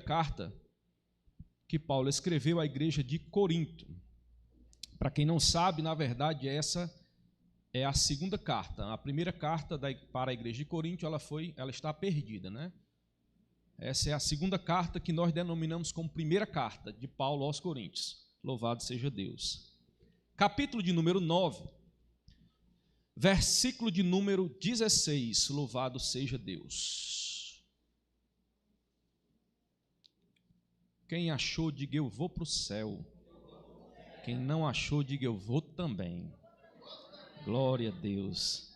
carta que Paulo escreveu à igreja de Corinto. Para quem não sabe, na verdade, essa é a segunda carta. A primeira carta para a igreja de Corinto, ela está perdida, né? Essa é a segunda carta que nós denominamos como primeira carta de Paulo aos Coríntios. Louvado seja Deus. Capítulo de número 9, versículo de número 16. Louvado seja Deus. Quem achou, diga eu vou para o céu. Quem não achou, diga eu vou também. Glória a Deus.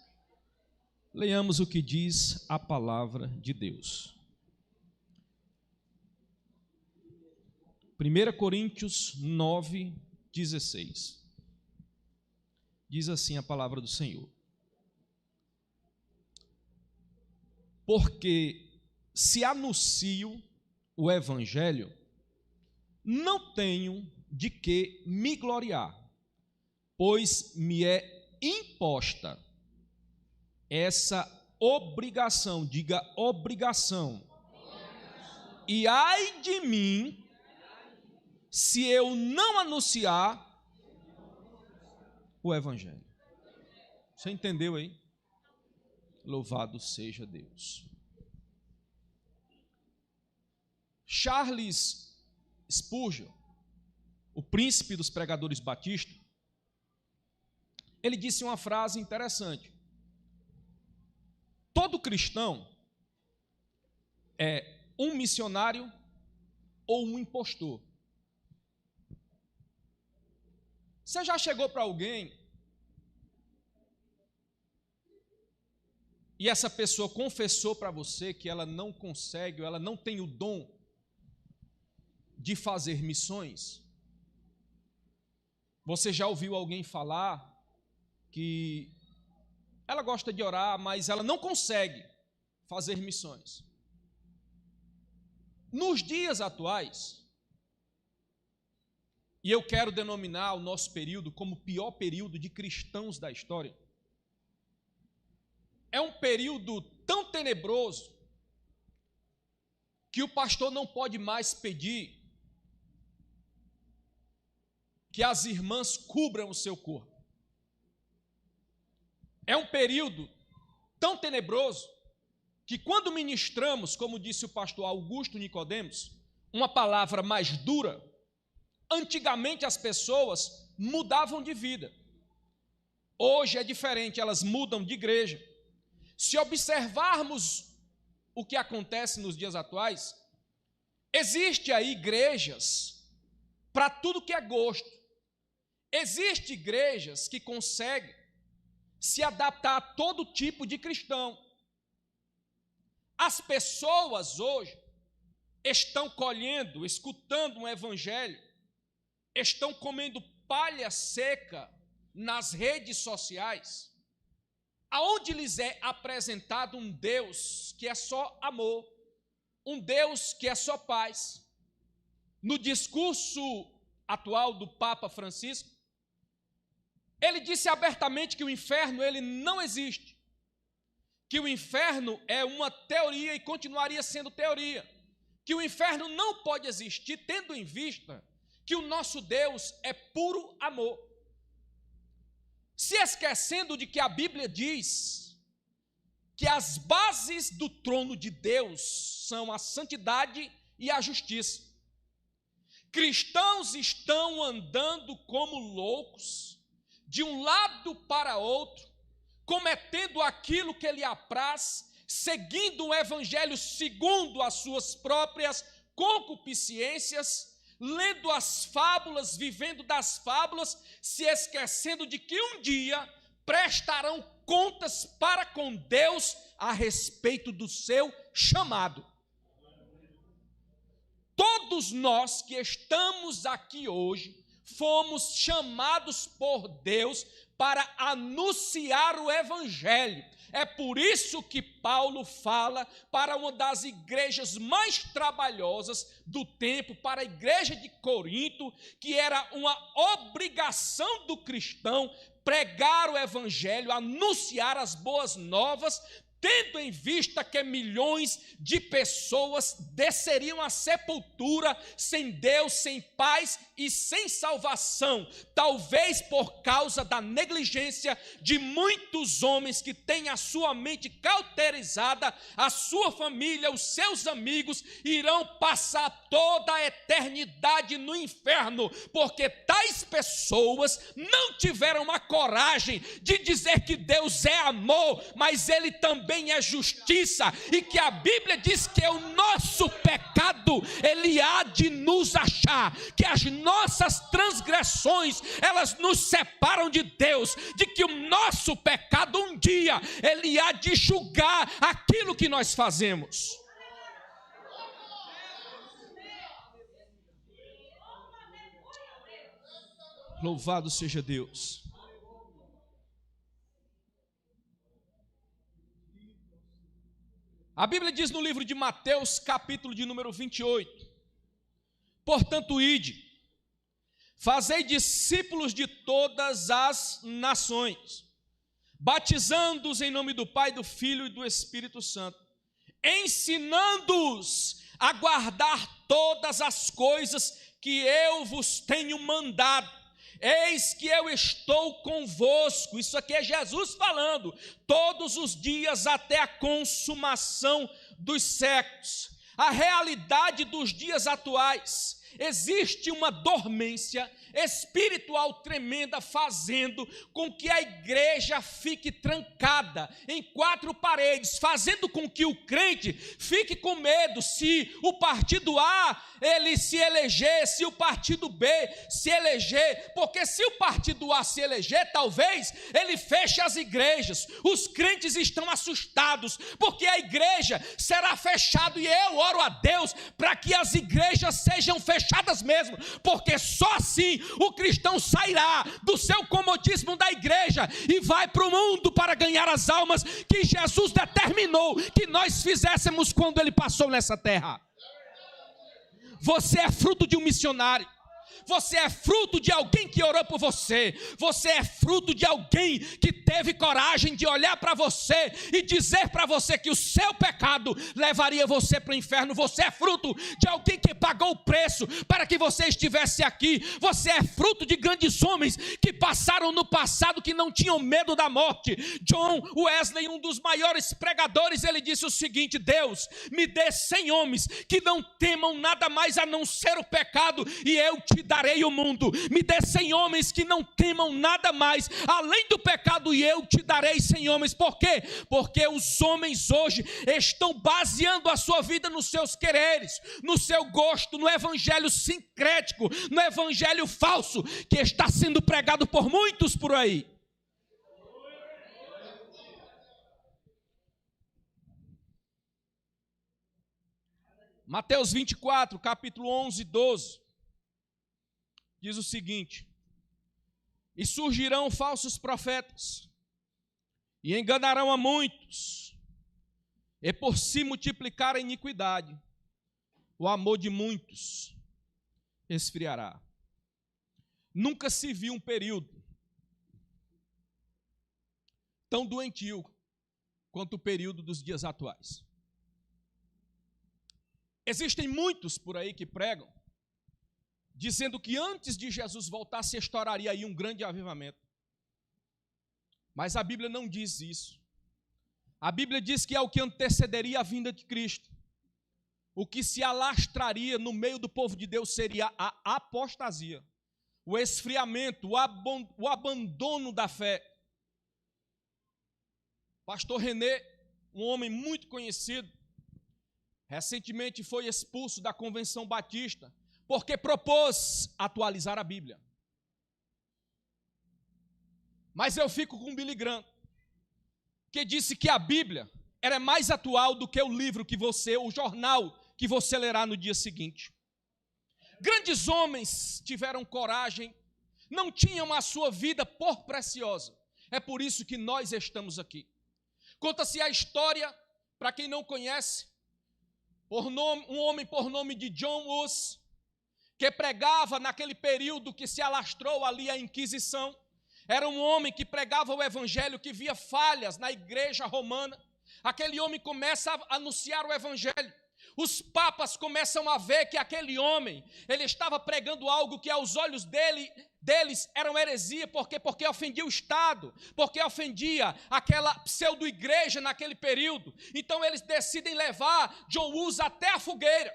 Leiamos o que diz a palavra de Deus. 1 Coríntios 9, 16. Diz assim a palavra do Senhor: porque se anuncio o evangelho, não tenho de que me gloriar, pois me é imposta essa obrigação, diga obrigação. E ai de mim, se eu não anunciar o evangelho. Você entendeu aí? Louvado seja Deus. Charles Spurgeon, o príncipe dos pregadores batistas, ele disse uma frase interessante: todo cristão é um missionário ou um impostor. Você já chegou para alguém e essa pessoa confessou para você que ela não consegue, ou ela não tem o dom de fazer missões? Você já ouviu alguém falar que ela gosta de orar, mas ela não consegue fazer missões? Nos dias atuais, e eu quero denominar o nosso período como o pior período de cristãos da história, é um período tão tenebroso que o pastor não pode mais pedir que as irmãs cubram o seu corpo. É um período tão tenebroso que quando ministramos, como disse o pastor Augusto Nicodemos, uma palavra mais dura, antigamente as pessoas mudavam de vida. Hoje é diferente, elas mudam de igreja. Se observarmos o que acontece nos dias atuais, existe aí igrejas para tudo que é gosto. Existem igrejas que conseguem se adaptar a todo tipo de cristão. As pessoas hoje estão colhendo, escutando um evangelho, estão comendo palha seca nas redes sociais, aonde lhes é apresentado um Deus que é só amor, um Deus que é só paz. No discurso atual do Papa Francisco, ele disse abertamente que o inferno ele não existe, que o inferno é uma teoria e continuaria sendo teoria, que o inferno não pode existir, tendo em vista que o nosso Deus é puro amor, se esquecendo de que a Bíblia diz que as bases do trono de Deus são a santidade e a justiça. Cristãos estão andando como loucos, de um lado para outro, cometendo aquilo que lhe apraz, seguindo o evangelho segundo as suas próprias concupiscências, lendo as fábulas, vivendo das fábulas, se esquecendo de que um dia prestarão contas para com Deus a respeito do seu chamado. Todos nós que estamos aqui hoje fomos chamados por Deus para anunciar o evangelho. É por isso que Paulo fala para uma das igrejas mais trabalhosas do tempo, para a igreja de Corinto, que era uma obrigação do cristão pregar o evangelho, anunciar as boas novas, tendo em vista que milhões de pessoas desceriam à sepultura sem Deus, sem paz e sem salvação, talvez por causa da negligência de muitos homens que têm a sua mente cauterizada, a sua família, os seus amigos irão passar toda a eternidade no inferno, porque tais pessoas não tiveram a coragem de dizer que Deus é amor, mas Ele também é justiça, e que a Bíblia diz que o nosso pecado, ele há de nos achar, que as nossas transgressões, elas nos separam de Deus, de que o nosso pecado um dia, ele há de julgar aquilo que nós fazemos. Louvado seja Deus. A Bíblia diz no livro de Mateus, capítulo de número 28, portanto, ide, fazei discípulos de todas as nações, batizando-os em nome do Pai, do Filho e do Espírito Santo, ensinando-os a guardar todas as coisas que eu vos tenho mandado. Eis que eu estou convosco, isso aqui é Jesus falando, todos os dias até a consumação dos séculos. A realidade dos dias atuais, existe uma dormência espiritual tremenda, fazendo com que a igreja fique trancada em quatro paredes, fazendo com que o crente fique com medo se o partido A ele se eleger, se o partido B se eleger, porque se o partido A se eleger, talvez ele feche as igrejas. Os crentes estão assustados, porque a igreja será fechada, e eu oro a Deus para que as igrejas sejam fechadas mesmo, porque só assim o cristão sairá do seu comodismo da igreja e vai para o mundo para ganhar as almas que Jesus determinou que nós fizéssemos quando ele passou nessa terra. Você é fruto de um missionário. Você é fruto de alguém que orou por você. Você é fruto de alguém que teve coragem de olhar para você e dizer para você que o seu pecado levaria você para o inferno. Você é fruto de alguém que pagou o preço para que você estivesse aqui. Você é fruto de grandes homens que passaram no passado, que não tinham medo da morte. John Wesley, um dos maiores pregadores, ele disse o seguinte: Deus, me dê 100 homens que não temam nada mais a não ser o pecado, e eu te darei o mundo. Me dê 100 homens que não temam nada mais além do pecado, e eu te darei 100 homens. Por quê? Porque os homens hoje estão baseando a sua vida nos seus quereres, no seu gosto, no evangelho sincrético, no evangelho falso que está sendo pregado por muitos por aí. Mateus 24, capítulo 11 e 12, diz o seguinte: e surgirão falsos profetas, e enganarão a muitos, e por se multiplicar a iniquidade, o amor de muitos esfriará. Nunca se viu um período tão doentio quanto o período dos dias atuais. Existem muitos por aí que pregam, dizendo que antes de Jesus voltar se estouraria aí um grande avivamento. Mas a Bíblia não diz isso. A Bíblia diz que é o que antecederia a vinda de Cristo. O que se alastraria no meio do povo de Deus seria a apostasia, o esfriamento, o abandono da fé. Pastor René, um homem muito conhecido, recentemente foi expulso da Convenção Batista, porque propôs atualizar a Bíblia. Mas eu fico com Billy Graham, que disse que a Bíblia era mais atual do que o livro que você, o jornal que você lerá no dia seguinte. Grandes homens tiveram coragem, não tinham a sua vida por preciosa. É por isso que nós estamos aqui. Conta-se a história, para quem não conhece, um homem por nome de John Hus, que pregava naquele período que se alastrou ali a Inquisição. Era um homem que pregava o evangelho, que via falhas na igreja romana, Aquele homem começa a anunciar o evangelho. Os papas começam a ver que aquele homem, ele estava pregando algo que aos olhos deles era uma heresia, porque ofendia o Estado, porque ofendia aquela pseudo-igreja naquele período. Então eles decidem levar John Hus até a fogueira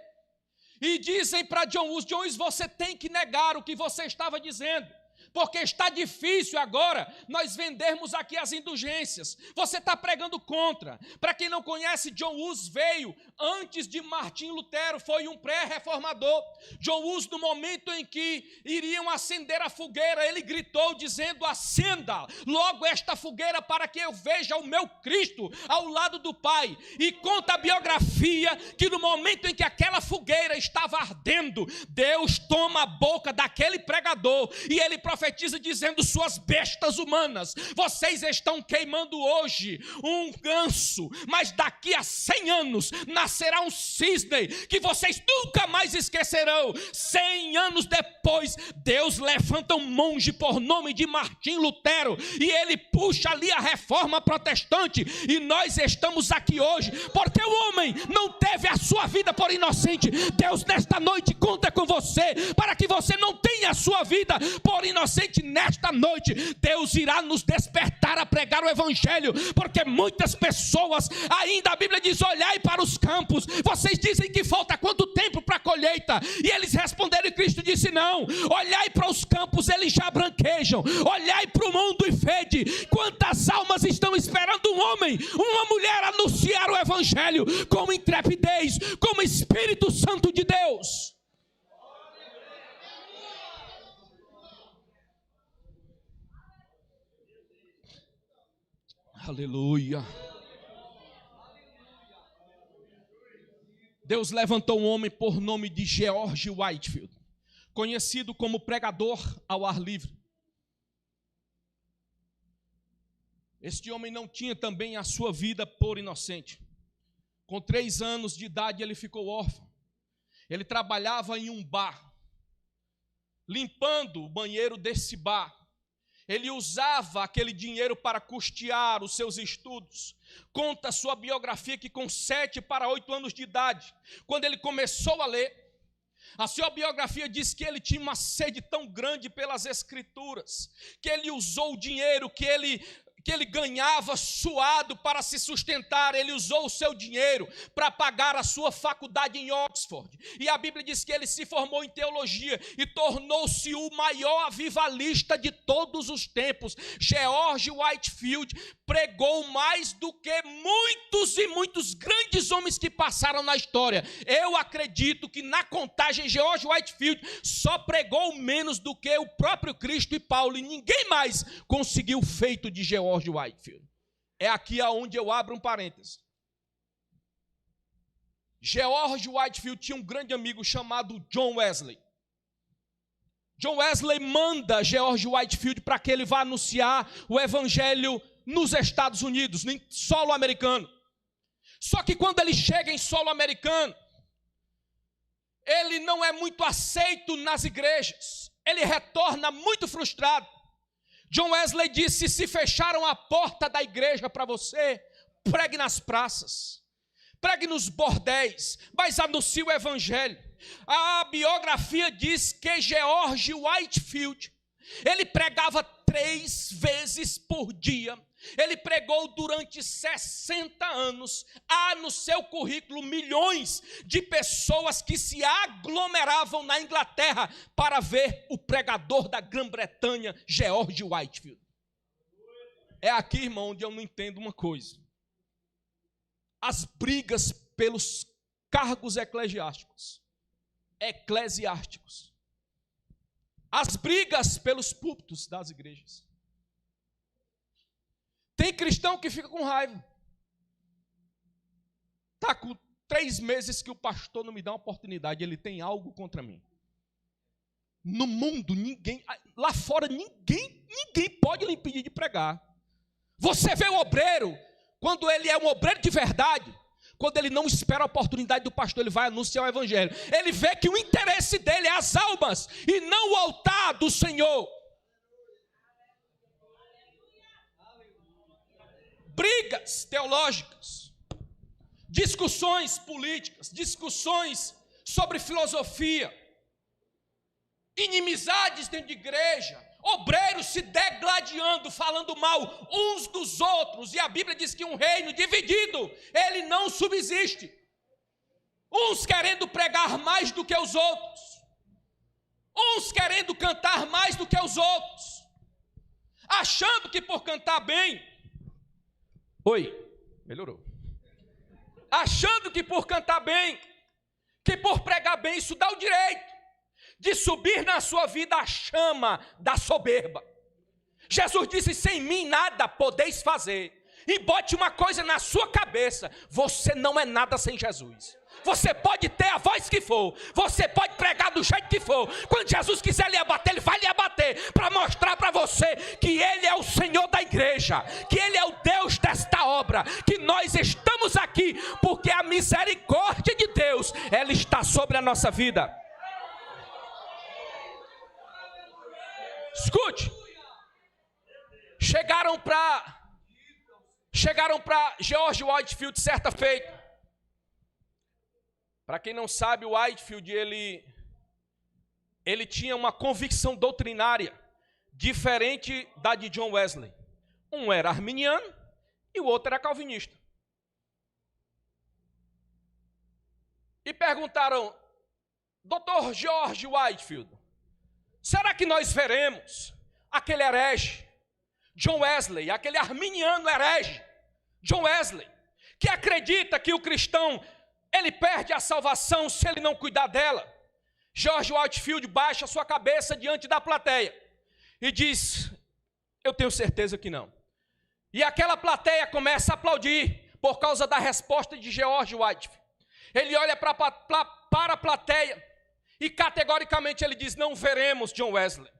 e dizem para John Hus: você tem que negar o que você estava dizendo, porque está difícil agora nós vendermos aqui as indulgências. Você está pregando contra. Para quem não conhece, John Hus veio antes de Martim Lutero, foi um pré-reformador. John Hus, no momento em que iriam acender a fogueira, ele gritou dizendo: acenda logo esta fogueira para que eu veja o meu Cristo ao lado do Pai. E conta a biografia que no momento em que aquela fogueira estava ardendo, Deus toma a boca daquele pregador e ele profetiza dizendo: suas bestas humanas, vocês estão queimando hoje um ganso, mas daqui a 100 anos nascerá um cisne que vocês nunca mais esquecerão. 100 anos depois, Deus levanta um monge por nome de Martim Lutero e ele puxa ali a reforma protestante, e nós estamos aqui hoje porque o homem não teve a sua vida por inocente. Deus nesta noite conta com você para que você não tenha a sua vida por inocente. Nesta noite Deus irá nos despertar a pregar o evangelho, porque muitas pessoas ainda, a Bíblia diz: olhai para os campos, vocês dizem que falta quanto tempo para a colheita? E eles responderam, e Cristo disse: não, olhai para os campos, eles já branquejam. Olhai para o mundo e vede quantas almas estão esperando um homem, uma mulher anunciar o evangelho com intrepidez, como Espírito Santo de Deus. Aleluia. Deus levantou um homem por nome de George Whitefield, conhecido como pregador ao ar livre. Este homem não tinha também a sua vida por inocente. Com 3 anos de idade ele ficou órfão. Ele trabalhava em um bar, limpando o banheiro desse bar. Ele usava aquele dinheiro para custear os seus estudos. Conta a sua biografia que com 7 para 8 anos de idade, quando ele começou a ler, a sua biografia diz que ele tinha uma sede tão grande pelas Escrituras, que ele usou o dinheiro que ele ganhava suado para se sustentar. Ele usou o seu dinheiro para pagar a sua faculdade em Oxford. E a Bíblia diz que ele se formou em teologia e tornou-se o maior avivalista de todos os tempos. George Whitefield pregou mais do que muitos e muitos grandes homens que passaram na história. Eu acredito que na contagem George Whitefield só pregou menos do que o próprio Cristo e Paulo, e ninguém mais conseguiu o feito de George Whitefield. É aqui aonde eu abro um parêntese. George Whitefield tinha um grande amigo chamado John Wesley. John Wesley manda George Whitefield para que ele vá anunciar o evangelho nos Estados Unidos, em solo americano. Só que quando ele chega em solo americano, ele não é muito aceito nas igrejas. Ele retorna muito frustrado. John Wesley disse: se fecharam a porta da igreja para você, pregue nas praças, pregue nos bordéis, mas anuncie o evangelho. A biografia diz que George Whitefield, ele pregava 3 vezes por dia. Ele pregou durante 60 anos. Há no seu currículo milhões de pessoas que se aglomeravam na Inglaterra para ver o pregador da Grã-Bretanha, George Whitefield. É aqui, irmão, onde eu não entendo uma coisa. As brigas pelos cargos eclesiásticos. As brigas pelos púlpitos das igrejas. Tem cristão que fica com raiva. Está com 3 meses que o pastor não me dá uma oportunidade, ele tem algo contra mim. No mundo, ninguém, lá fora, ninguém pode lhe impedir de pregar. Você vê o obreiro, quando ele é um obreiro de verdade, quando ele não espera a oportunidade do pastor, ele vai anunciar o evangelho. Ele vê que o interesse dele é as almas e não o altar do Senhor. Brigas teológicas. discussões políticas, discussões sobre filosofia, inimizades dentro de igreja, obreiros se degladiando, falando mal uns dos outros, e a Bíblia diz que um reino dividido, ele não subsiste. Uns querendo pregar mais do que os outros, uns querendo cantar mais do que os outros, achando que por cantar bem, melhorou. Achando que por cantar bem, que por pregar bem, isso dá o direito de subir na sua vida a chama da soberba. Jesus disse: sem mim nada podeis fazer. E bote uma coisa na sua cabeça: você não é nada sem Jesus. Você pode ter a voz que for, você pode pregar do jeito que for, quando Jesus quiser lhe abater, ele vai lhe abater, para mostrar para você que ele é o Senhor da igreja, que ele é o Deus desta obra, que nós estamos aqui porque a misericórdia de Deus, ela está sobre a nossa vida. Escute, chegaram para George Whitefield certa feita. Para quem não sabe, o Whitefield, ele tinha uma convicção doutrinária diferente da de John Wesley. Um era arminiano e o outro era calvinista. E perguntaram: Dr. George Whitefield, será que nós veremos aquele herege, John Wesley, aquele arminiano herege, John Wesley, que acredita que o cristão, ele perde a salvação se ele não cuidar dela? George Whitefield baixa a sua cabeça diante da plateia e diz: eu tenho certeza que não. E aquela plateia começa a aplaudir por causa da resposta de George Whitefield. Ele olha para a plateia e categoricamente ele diz: não veremos John Wesley,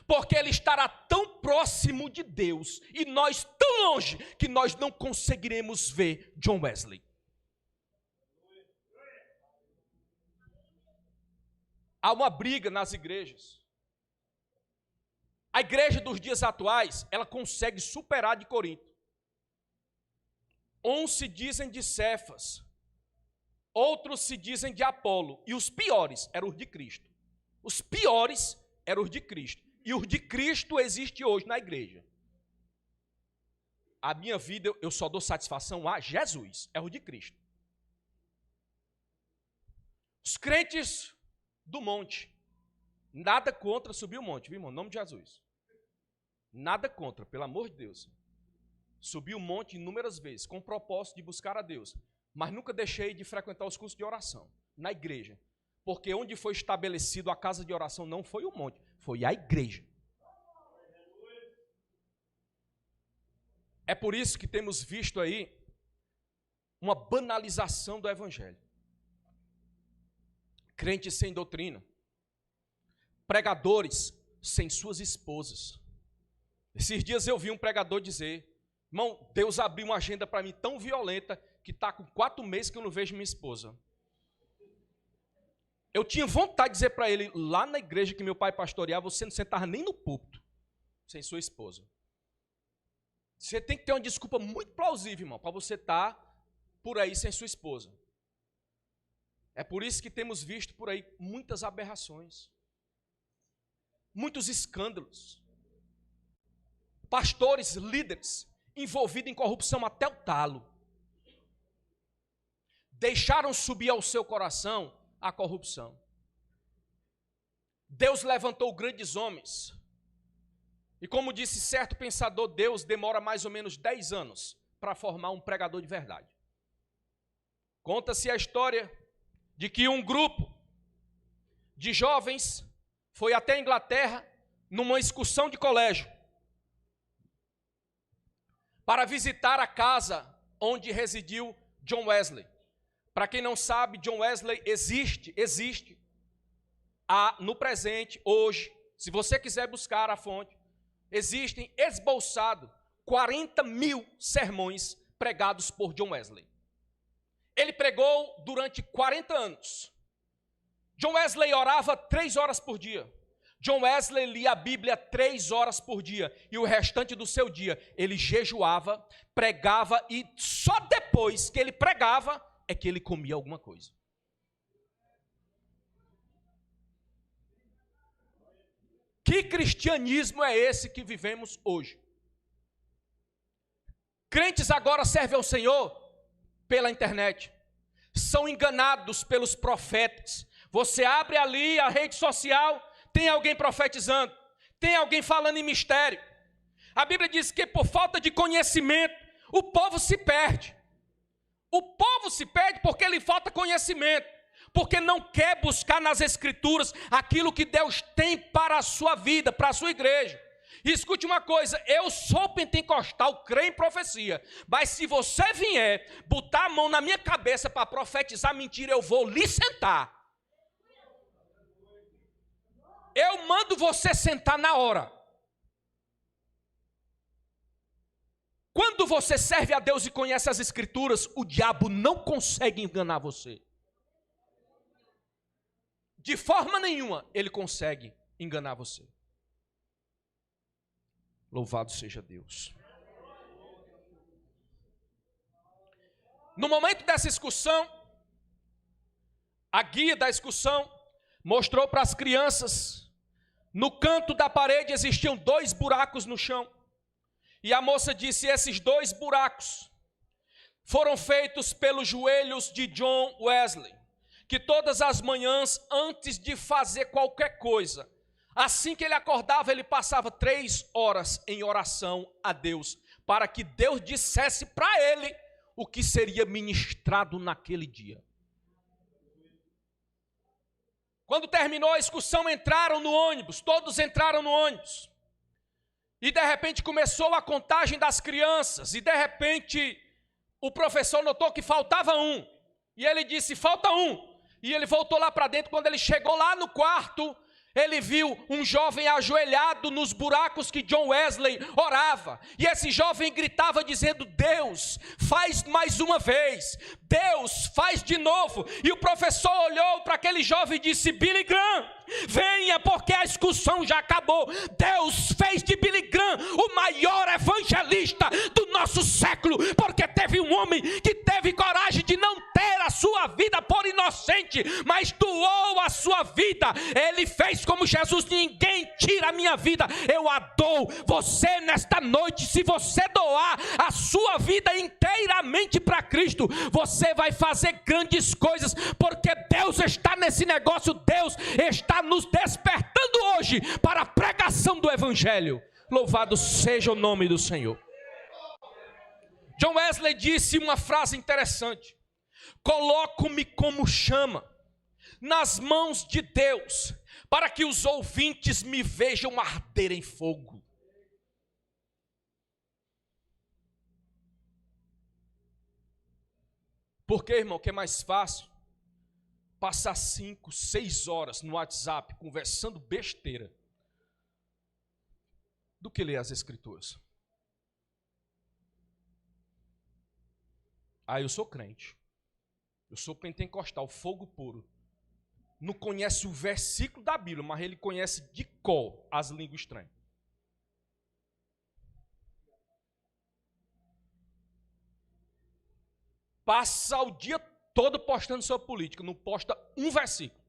porque ele estará tão próximo de Deus e nós tão longe que nós não conseguiremos ver John Wesley. Há uma briga nas igrejas. A igreja dos dias atuais, ela consegue superar a de Corinto. Uns se dizem de Cefas, outros se dizem de Apolo, e os piores eram os de Cristo. Os piores eram os de Cristo. E os de Cristo existem hoje na igreja. A minha vida, eu só dou satisfação a Jesus, é o de Cristo. Os crentes do monte, nada contra subir o monte, viu, irmão? Em nome de Jesus. Nada contra, pelo amor de Deus. Subi o monte inúmeras vezes, com o propósito de buscar a Deus. Mas nunca deixei de frequentar os cursos de oração, na igreja. Porque onde foi estabelecido a casa de oração não foi o monte, foi a igreja. É por isso que temos visto aí uma banalização do evangelho. Crentes sem doutrina, pregadores sem suas esposas. Esses dias eu vi um pregador dizer: irmão, Deus abriu uma agenda para mim tão violenta que está com 4 meses que eu não vejo minha esposa. Eu tinha vontade de dizer para ele, lá na igreja que meu pai pastoreava, você não sentava nem no púlpito sem sua esposa. Você tem que ter uma desculpa muito plausível, irmão, para você estar por aí sem sua esposa. É por isso que temos visto por aí muitas aberrações, muitos escândalos, pastores, líderes, envolvidos em corrupção até o talo. Deixaram subir ao seu coração a corrupção. Deus levantou grandes homens. E como disse certo pensador, Deus demora mais ou menos 10 anos para formar um pregador de verdade. Conta-se a história de que um grupo de jovens foi até a Inglaterra numa excursão de colégio para visitar a casa onde residiu John Wesley. Para quem não sabe, John Wesley existe no presente, hoje, se você quiser buscar a fonte, existem esboçados 40 mil sermões pregados por John Wesley. Ele pregou durante 40 anos. John Wesley orava 3 horas por dia. John Wesley lia a Bíblia 3 horas por dia. E o restante do seu dia, ele jejuava, pregava, e só depois que ele pregava, é que ele comia alguma coisa. Que cristianismo é esse que vivemos hoje? Crentes agora servem ao Senhor pela internet. São enganados pelos profetas. Você abre ali a rede social, tem alguém profetizando, tem alguém falando em mistério. A Bíblia diz que por falta de conhecimento, o povo se perde. O povo se perde porque lhe falta conhecimento, porque não quer buscar nas Escrituras aquilo que Deus tem para a sua vida, para a sua igreja. E escute uma coisa, eu sou pentecostal, creio em profecia, mas se você vier botar a mão na minha cabeça para profetizar mentira, eu vou lhe sentar. Eu mando você sentar na hora. Quando você serve a Deus e conhece as Escrituras, o diabo não consegue enganar você. De forma nenhuma ele consegue enganar você. Louvado seja Deus. No momento dessa excursão, a guia da excursão mostrou para as crianças, no canto da parede existiam 2 buracos no chão. E a moça disse: esses 2 buracos foram feitos pelos joelhos de John Wesley, que todas as manhãs, antes de fazer qualquer coisa, assim que ele acordava, ele passava 3 horas em oração a Deus, para que Deus dissesse para ele o que seria ministrado naquele dia. Quando terminou a excursão, entraram no ônibus, todos entraram no ônibus. E de repente começou a contagem das crianças, e de repente o professor notou que faltava um, e ele disse: falta um. E ele voltou lá para dentro. Quando ele chegou lá no quarto, ele viu um jovem ajoelhado nos buracos que John Wesley orava. E esse jovem gritava dizendo: Deus, faz mais uma vez. Deus, faz de novo. E o professor olhou para aquele jovem e disse: Billy Graham, venha, porque a excursão já acabou. Deus fez de Billy Graham o maior evangelista do nosso século, porque teve um homem que teve coragem de não ter a sua vida por inocente, mas doou a sua vida. Ele fez como Jesus: ninguém tira a minha vida, eu a dou. Você nesta noite, se você doar a sua vida inteiramente para Cristo, você vai fazer grandes coisas, porque Deus está nesse negócio. Deus está nos despertando hoje para a pregação do Evangelho. Louvado seja o nome do Senhor. John Wesley disse uma frase interessante: coloco-me como chama nas mãos de Deus, para que os ouvintes me vejam arder em fogo. Porque, irmão, que é mais fácil passar 5, 6 horas no WhatsApp conversando besteira do que ler as Escrituras. Eu sou crente, eu sou pentecostal, fogo puro. Não conhece o versículo da Bíblia, mas ele conhece de cor as línguas estranhas. Passa o dia todo postando sobre política, não posta um versículo.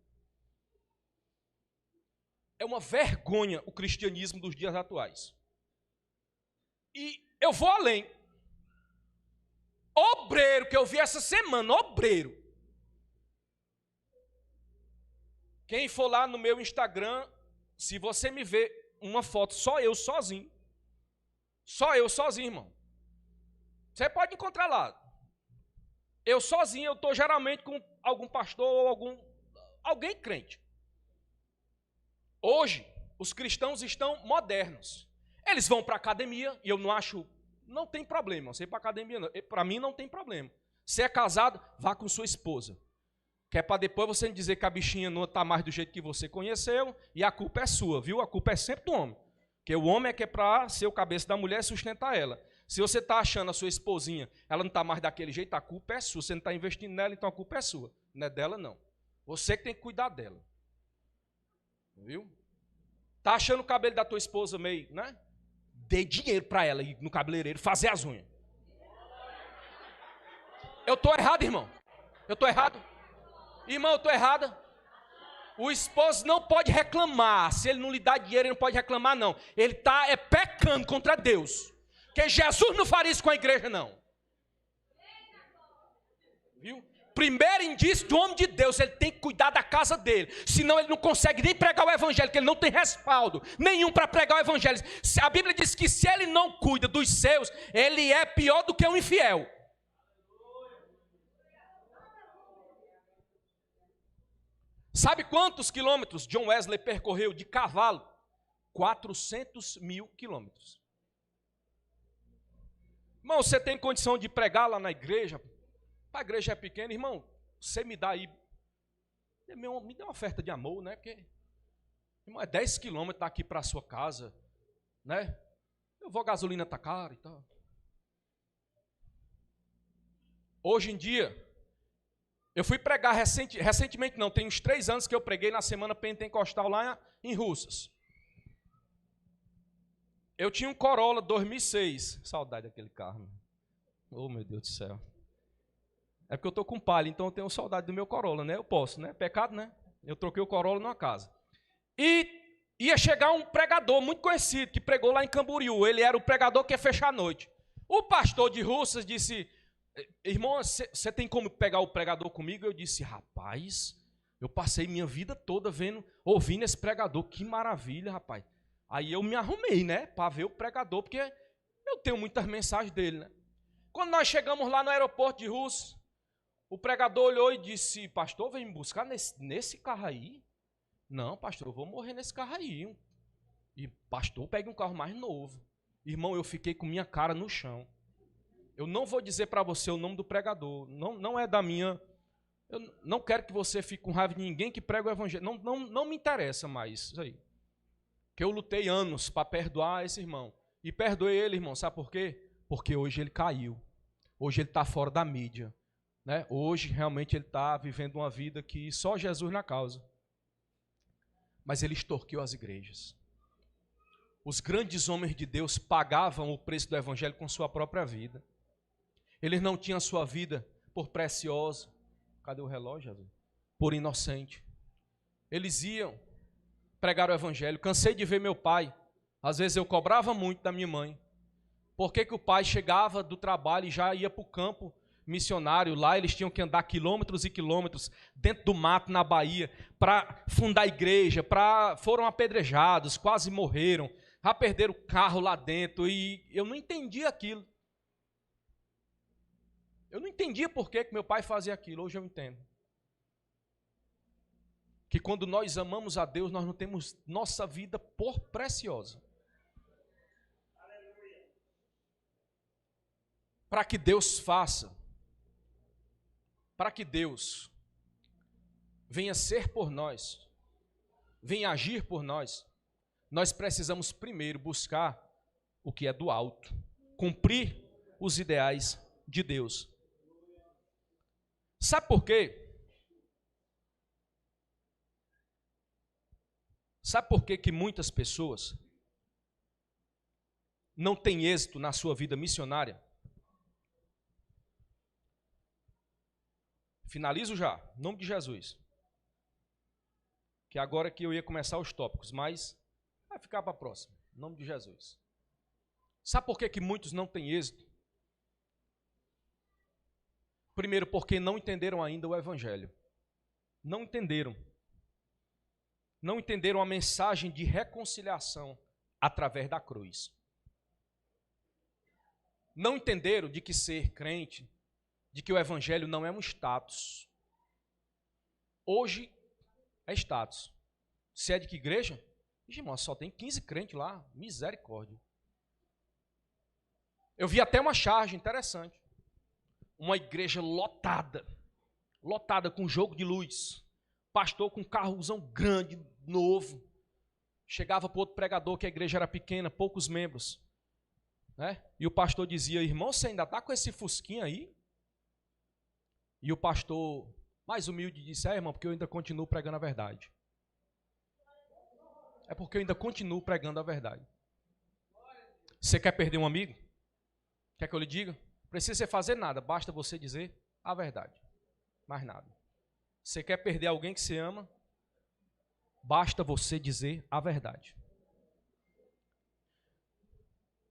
É uma vergonha o cristianismo dos dias atuais. E eu vou além. Obreiro, que eu vi essa semana, obreiro. Quem for lá no meu Instagram, se você me ver uma foto, só eu sozinho, irmão. Você pode encontrar lá. Eu sozinho, eu estou geralmente com algum pastor ou alguém crente. Hoje, os cristãos estão modernos. Eles vão para a academia, e eu não tem problema, você ir para a academia, para mim não tem problema. Se é casado, vá com sua esposa. Que é para depois você dizer que a bichinha não está mais do jeito que você conheceu, e a culpa é sua, viu? A culpa é sempre do homem. Porque o homem é que é para ser o cabeça da mulher e sustentar ela. Se você está achando a sua esposinha, ela não está mais daquele jeito, a culpa é sua. Você não está investindo nela, então a culpa é sua. Não é dela, não. Você que tem que cuidar dela. Viu? Está achando o cabelo da tua esposa meio, né? Dê dinheiro para ela ir no cabeleireiro fazer as unhas. Eu estou errado, irmão? Eu estou errado? Irmão, eu estou errada? O esposo não pode reclamar. Se ele não lhe dá dinheiro, ele não pode reclamar, não. Ele está pecando contra Deus. Porque Jesus não faria isso com a igreja, não. Viu? Primeiro indício do homem de Deus, ele tem que cuidar da casa dele. Senão ele não consegue nem pregar o evangelho, porque ele não tem respaldo nenhum para pregar o evangelho. A Bíblia diz que se ele não cuida dos seus, ele é pior do que um infiel. Sabe quantos quilômetros John Wesley percorreu de cavalo? 400.000 quilômetros. Irmão, você tem condição de pregar lá na igreja? A igreja é pequena, irmão, você me dá aí, me dá uma oferta de amor, né? Porque, irmão, é 10 quilômetros daqui para a sua casa, né? Eu vou, a gasolina tá cara e tal. Hoje em dia, eu fui pregar recentemente não, tem uns 3 anos que eu preguei na semana pentecostal lá em Russas. Eu tinha um Corolla 2006, saudade daquele carro. Oh, meu Deus do céu. É porque eu estou com palha, então eu tenho saudade do meu Corolla, né? Eu posso, né? Pecado, né? Eu troquei o Corolla numa casa. E ia chegar um pregador muito conhecido, que pregou lá em Camboriú. Ele era o pregador que ia fechar a noite. O pastor de Russas disse, irmão, você tem como pegar o pregador comigo? Eu disse, rapaz, eu passei minha vida toda ouvindo esse pregador. Que maravilha, rapaz. Aí eu me arrumei, né? Para ver o pregador, porque eu tenho muitas mensagens dele, né? Quando nós chegamos lá no aeroporto de Russas, o pregador olhou e disse, pastor, vem me buscar nesse carro aí? Não, pastor, eu vou morrer nesse carro aí. E pastor, pegue um carro mais novo. Irmão, eu fiquei com minha cara no chão. Eu não vou dizer para você o nome do pregador. Não é da minha... Eu não quero que você fique com raiva de ninguém que prega o evangelho. Não me interessa mais isso aí. Que eu lutei anos para perdoar esse irmão. E perdoei ele, irmão. Sabe por quê? Porque hoje ele caiu. Hoje ele está fora da mídia. Né? Hoje, realmente, ele está vivendo uma vida que só Jesus na causa. Mas ele extorquiu as igrejas. Os grandes homens de Deus pagavam o preço do evangelho com sua própria vida. Eles não tinham sua vida por preciosa. Cadê o relógio, Jesus? Por inocente. Eles iam pregar o evangelho. Cansei de ver meu pai. Às vezes eu cobrava muito da minha mãe. Por que o pai chegava do trabalho e já ia para o campo missionário? Lá eles tinham que andar quilômetros e quilômetros dentro do mato na Bahia para fundar a igreja, foram apedrejados, quase morreram, já perderam o carro lá dentro e eu não entendia aquilo. Eu não entendia por que meu pai fazia aquilo, hoje eu entendo. Que quando nós amamos a Deus, nós não temos nossa vida por preciosa. Para que Deus faça, para que Deus venha ser por nós, venha agir por nós, nós precisamos primeiro buscar o que é do alto, cumprir os ideais de Deus. Sabe por quê? Sabe por que muitas pessoas não têm êxito na sua vida missionária? Finalizo já, em nome de Jesus. Que agora que eu ia começar os tópicos, mas vai ficar para a próxima, em nome de Jesus. Sabe por que muitos não têm êxito? Primeiro, porque não entenderam ainda o evangelho. Não entenderam. Não entenderam a mensagem de reconciliação através da cruz. Não entenderam de que ser crente, de que o evangelho não é um status. Hoje é status. Se é de que igreja? Irmão, só tem 15 crentes lá, misericórdia. Eu vi até uma charge interessante. Uma igreja lotada com jogo de luz. Pastor com carrozão grande, novo. Chegava para outro pregador que a igreja era pequena, poucos membros. Né? E o pastor dizia, irmão, você ainda está com esse fusquinha aí? E o pastor, mais humilde, disse, irmão, porque eu ainda continuo pregando a verdade. É porque eu ainda continuo pregando a verdade. Você quer perder um amigo? Quer que eu lhe diga? Não precisa você fazer nada, basta você dizer a verdade. Mais nada. Você quer perder alguém que você ama? Basta você dizer a verdade.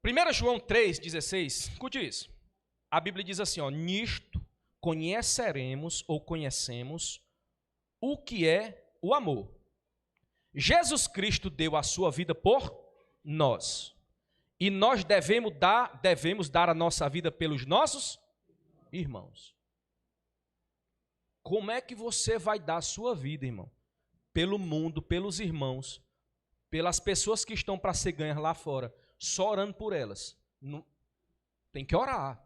1 João 3,16, escute isso. A Bíblia diz assim, ó, nisto conheceremos ou conhecemos o que é o amor. Jesus Cristo deu a sua vida por nós. E nós devemos dar a nossa vida pelos nossos irmãos. Como é que você vai dar a sua vida, irmão? Pelo mundo, pelos irmãos, pelas pessoas que estão para ser ganhas lá fora, só orando por elas. Não, tem que orar.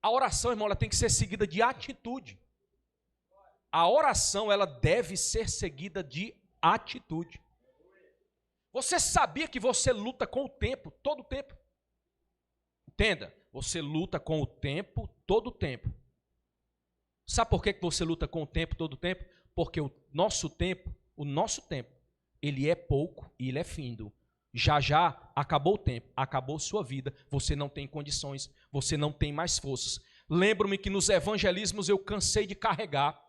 A oração, irmão, ela tem que ser seguida de atitude. A oração, ela deve ser seguida de atitude. Você sabia que você luta com o tempo, todo o tempo? Entenda, você luta com o tempo, todo o tempo. Sabe por que você luta com o tempo, todo o tempo? Porque o nosso tempo, ele é pouco e ele é findo. Já já acabou o tempo, acabou sua vida, você não tem condições, você não tem mais forças. Lembro-me que nos evangelismos eu cansei de carregar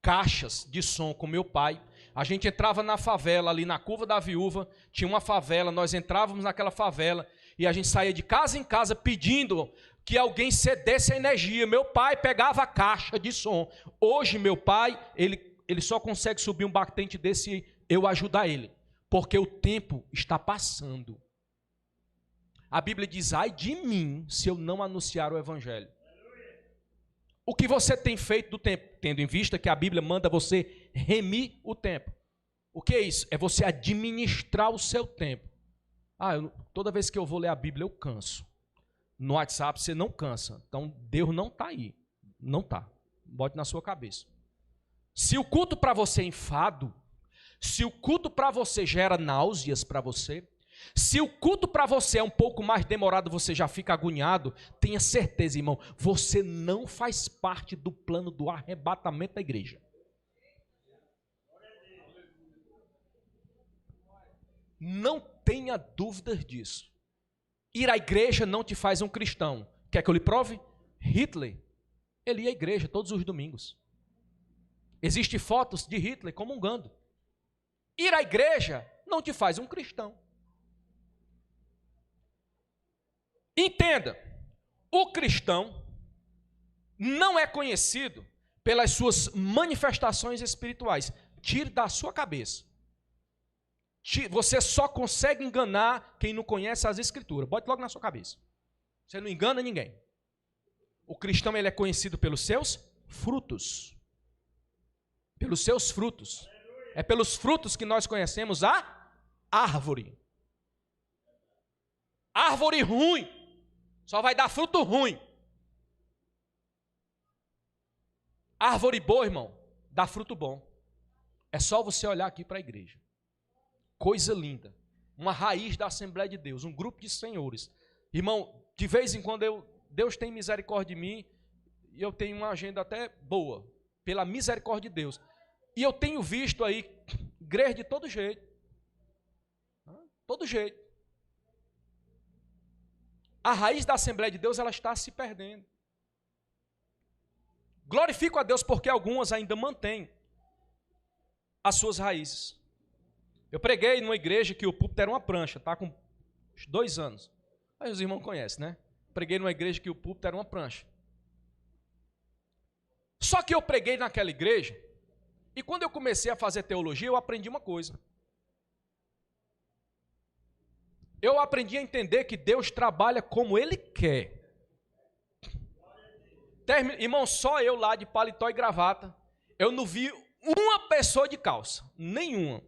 caixas de som com meu pai. A gente entrava na favela, ali na Curva da Viúva, tinha uma favela, nós entrávamos naquela favela e a gente saía de casa em casa pedindo que alguém cedesse a energia. Meu pai pegava a caixa de som. Hoje meu pai, ele só consegue subir um batente desse e eu ajudar ele, porque o tempo está passando. A Bíblia diz, ai de mim se eu não anunciar o evangelho. O que você tem feito do tempo? Tendo em vista que a Bíblia manda você remir o tempo. O que é isso? É você administrar o seu tempo. Toda vez que eu vou ler a Bíblia eu canso. No WhatsApp você não cansa. Então Deus não está aí. Não está. Bote na sua cabeça. Se o culto para você é enfado, se o culto para você gera náuseas para você, se o culto para você é um pouco mais demorado, você já fica agoniado, tenha certeza, irmão, você não faz parte do plano do arrebatamento da igreja. Não tenha dúvidas disso. Ir à igreja não te faz um cristão. Quer que eu lhe prove? Hitler, ele ia à igreja todos os domingos. Existem fotos de Hitler comungando. Ir à igreja não te faz um cristão. Entenda, o cristão não é conhecido pelas suas manifestações espirituais. Tire da sua cabeça. Você só consegue enganar quem não conhece as escrituras. Bote logo na sua cabeça. Você não engana ninguém. O cristão ele é conhecido pelos seus frutos. Pelos seus frutos. É pelos frutos que nós conhecemos a árvore. Árvore ruim só vai dar fruto ruim. Árvore boa, irmão, dá fruto bom. É só você olhar aqui para a igreja. Coisa linda. Uma raiz da Assembleia de Deus, um grupo de senhores. Irmão, de vez em quando Deus tem misericórdia de mim e eu tenho uma agenda até boa, pela misericórdia de Deus. E eu tenho visto aí igreja de todo jeito. Todo jeito. A raiz da Assembleia de Deus, ela está se perdendo. Glorifico a Deus porque algumas ainda mantêm as suas raízes. Eu preguei numa igreja que o púlpito era uma prancha, tá? Com 2 anos. Aí os irmãos conhecem, né? Preguei numa igreja que o púlpito era uma prancha. Só que eu preguei naquela igreja e quando eu comecei a fazer teologia, eu aprendi uma coisa. Eu aprendi a entender que Deus trabalha como Ele quer. Irmão, só eu lá de paletó e gravata, eu não vi uma pessoa de calça, nenhuma.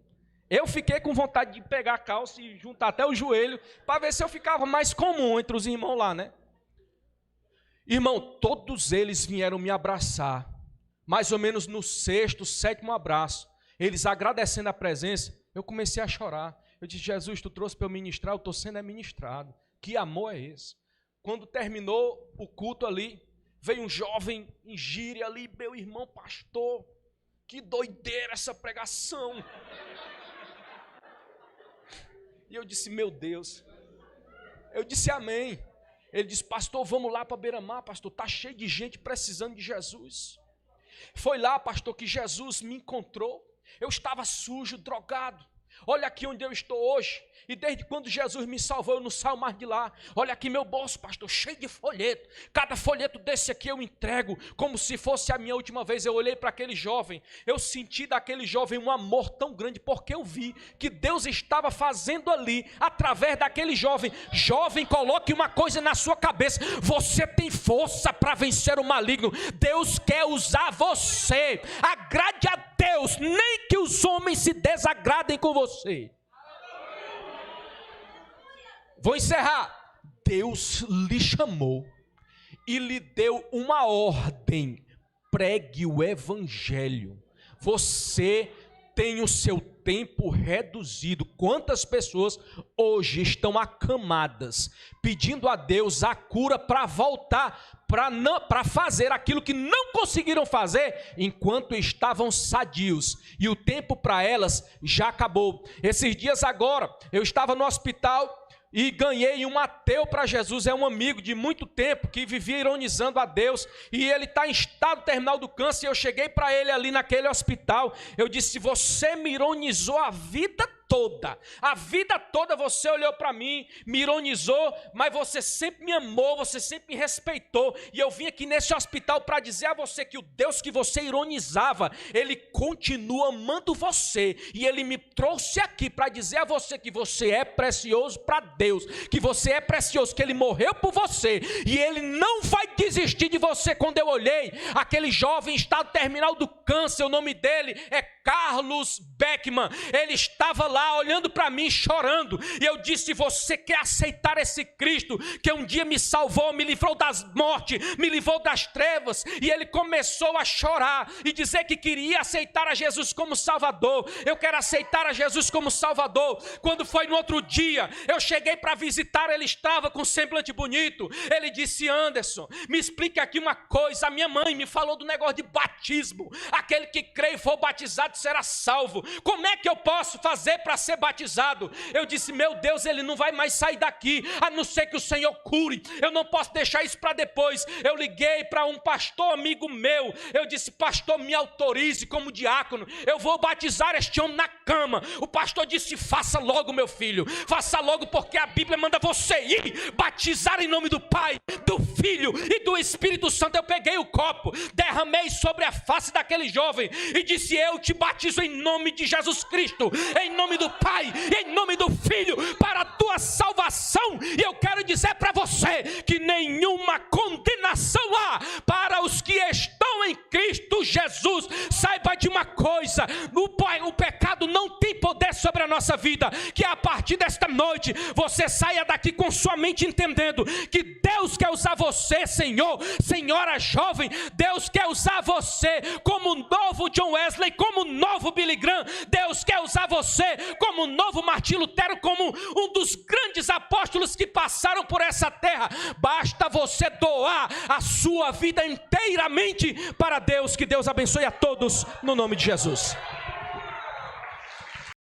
Eu fiquei com vontade de pegar a calça e juntar até o joelho, para ver se eu ficava mais comum entre os irmãos lá, né? Irmão, todos eles vieram me abraçar, mais ou menos no 6º, 7º abraço, eles agradecendo a presença, eu comecei a chorar. Eu disse, Jesus, tu trouxe para eu ministrar, eu estou sendo ministrado. Que amor é esse? Quando terminou o culto ali, veio um jovem em gíria ali, meu irmão pastor, que doideira essa pregação. E eu disse, meu Deus. Eu disse amém. Ele disse: pastor, vamos lá para Beira-Mar, pastor, está cheio de gente precisando de Jesus. Foi lá, pastor, que Jesus me encontrou. Eu estava sujo, drogado. Olha aqui onde eu estou hoje. E desde quando Jesus me salvou, eu não saio mais de lá. Olha aqui meu bolso, pastor, cheio de folheto. Cada folheto desse aqui eu entrego como se fosse a minha última vez. Eu olhei para aquele jovem. Eu senti daquele jovem um amor tão grande, porque eu vi que Deus estava fazendo ali, através daquele jovem. Jovem, coloque uma coisa na sua cabeça: você tem força para vencer o maligno. Deus quer usar você. Agrade a Deus, nem que os homens se desagradem com você. Vou encerrar. Deus lhe chamou e lhe deu uma ordem: pregue o evangelho. Você tem o seu tempo reduzido. Quantas pessoas hoje estão acamadas, pedindo a Deus a cura para voltar, para fazer aquilo que não conseguiram fazer enquanto estavam sadios, e o tempo para elas já acabou. Esses dias agora, eu estava no hospital e ganhei um ateu para Jesus. É um amigo de muito tempo que vivia ironizando a Deus, e ele está em estado terminal do câncer. Eu cheguei para ele ali naquele hospital, eu disse: você me ironizou a vida toda você olhou para mim, me ironizou, mas você sempre me amou, você sempre me respeitou, e eu vim aqui nesse hospital para dizer a você que o Deus que você ironizava, Ele continua amando você, e Ele me trouxe aqui para dizer a você que você é precioso para Deus, que você é precioso, que Ele morreu por você, e Ele não vai desistir de você. Quando eu olhei aquele jovem em estado terminal do câncer, o nome dele é Carlos Beckman, ele estava lá olhando para mim, chorando, e eu disse: você quer aceitar esse Cristo que um dia me salvou, me livrou das mortes, me livrou das trevas? E ele começou a chorar e dizer que queria aceitar a Jesus como Salvador. Eu quero aceitar a Jesus como Salvador. Quando foi no outro dia, eu cheguei para visitar, ele estava com um semblante bonito. Ele disse: Anderson, me explique aqui uma coisa, a minha mãe me falou do negócio de batismo, aquele que crê e for batizado será salvo. Como é que eu posso fazer para ser batizado? Eu disse: meu Deus, ele não vai mais sair daqui, a não ser que o Senhor cure. Eu não posso deixar isso para depois. Eu liguei para um pastor amigo meu, eu disse: pastor, me autorize como diácono, eu vou batizar este homem na cama. O pastor disse: faça logo, meu filho, faça logo, porque a Bíblia manda você ir batizar em nome do Pai, do Filho e do Espírito Santo. Eu peguei o copo, derramei sobre a face daquele jovem e disse: eu te batizo em nome de Jesus Cristo, em nome do Pai, em nome do Filho, para a tua salvação. E eu quero dizer para você que nenhuma condenação há para os que estão em Cristo Jesus. Saiba de uma coisa: o pecado não tem poder sobre a nossa vida. Que a partir desta noite você saia daqui com sua mente entendendo que Deus quer usar você, senhora jovem. Deus quer usar você como um novo John Wesley, como um novo Billy Graham. Deus quer usar você como um novo Martim Lutero, como um dos grandes apóstolos que passaram por essa terra. Basta você doar a sua vida inteiramente para Deus. Que Deus abençoe a todos no nome de Jesus.